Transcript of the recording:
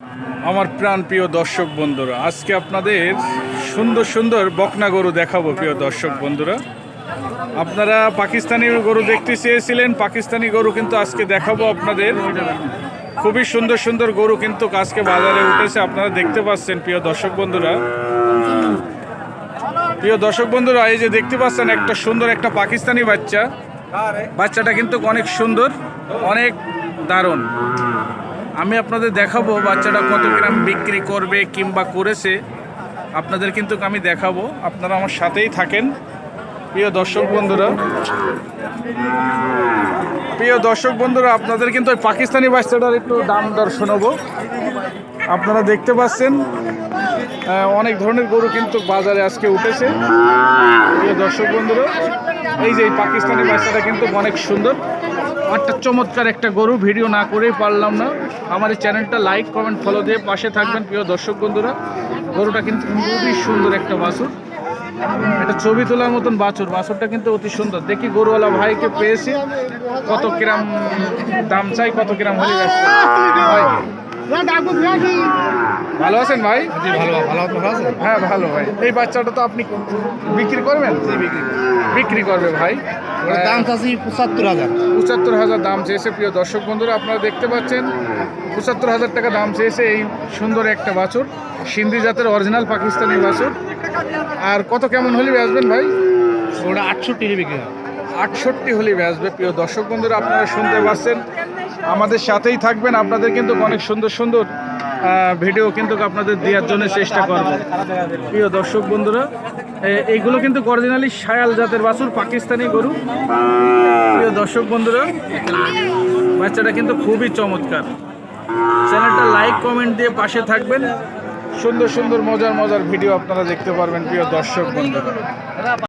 আমার প্রাণ প্রিয় দর্শক বন্ধুরা, আজকে আপনাদের সুন্দর সুন্দর বকনা গরু দেখাবো। প্রিয় দর্শক বন্ধুরা, আপনারা পাকিস্তানি গরু দেখতে চেয়েছিলেন, পাকিস্তানি গরু কিন্তু আজকে দেখাবো আপনাদের। খুবই সুন্দর সুন্দর গরু কিন্তু আজকে বাজারে উঠেছে, আপনারা দেখতে পাচ্ছেন। প্রিয় দর্শক বন্ধুরা, এই যে দেখতে পাচ্ছেন একটা সুন্দর একটা পাকিস্তানি বাচ্চাটা কিন্তু অনেক সুন্দর, অনেক দারুণ। আমি আপনাদের দেখাবো বাচ্চাটা কত গ্রাম বিক্রি করবে কিংবা করেছে, আপনাদের কিন্তু আমি দেখাবো। আপনারা আমার সাথেই থাকেন। প্রিয় দর্শক বন্ধুরা, আপনাদের কিন্তু ওই পাকিস্তানি বাচ্চাটার একটু দাম দর শোনাবো। আপনারা দেখতে পাচ্ছেন অনেক ধরনের গরু কিন্তু বাজারে আজকে উঠেছে। প্রিয় দর্শক বন্ধুরা, এই যে এই পাকিস্তানি বাচ্চাটা কিন্তু অনেক সুন্দর, একটা চমৎকার একটা গরু। ভিডিও না করেই পারলাম না। আমার এই চ্যানেলটা লাইক কমেন্ট ফলো দিয়ে পাশে থাকবেন। প্রিয় দর্শক বন্ধুরা, গরুটা কিন্তু খুবই সুন্দর একটা বাছুর, এটা ছবি তোলার মতন বাছুরটা কিন্তু অতি সুন্দর। দেখি গরুওয়ালা ভাইকে পেয়েছি, কত কিরাম দাম চাই, কত কিরাম হলে ব্যস্ত ভাই। ভালো আছেন ভাই? হ্যাঁ ভালো ভাই। এই বাচ্চাটা তো আপনি বিক্রি করবেন? বিক্রি করবে ভাই। দাম চাচ্ছি ৭৫,০০০। ৭৫,০০০ দাম চেয়েছে। প্রিয় দর্শক বন্ধুরা, আপনারা দেখতে পাচ্ছেন ৭৫,০০০ টাকা দাম চেয়েছে এই সুন্দর একটা বাছুর, সিন্ধি জাতের অরিজিনাল পাকিস্তানি বাছুর। আর কত কেমন হলে বেচবেন ভাই? ওটা ৬৮ বিক্রি হয়। ৬৮ হলে বেচবে। প্রিয় দর্শক বন্ধুরা, আপনারা শুনতে পাচ্ছেন, আমাদের সাথেই থাকবেন। আপনাদের কিন্তু অনেক সুন্দর সুন্দর ভিডিও কিন্তু আপনাদের দেওয়ার জন্য চেষ্টা করব। প্রিয় দর্শক বন্ধুরা, এইগুলো কিন্তু অরিজিনালি শায়াল জাতের বাছুর, পাকিস্তানি গরু। প্রিয় দর্শক বন্ধুরা, বাচ্চাটা কিন্তু খুবই চমৎকার। চ্যানেলটা লাইক কমেন্ট দিয়ে পাশে থাকবেন। সুন্দর সুন্দর মজার ভিডিও আপনারা দেখতে পারবেন। প্রিয় দর্শক বন্ধুরা।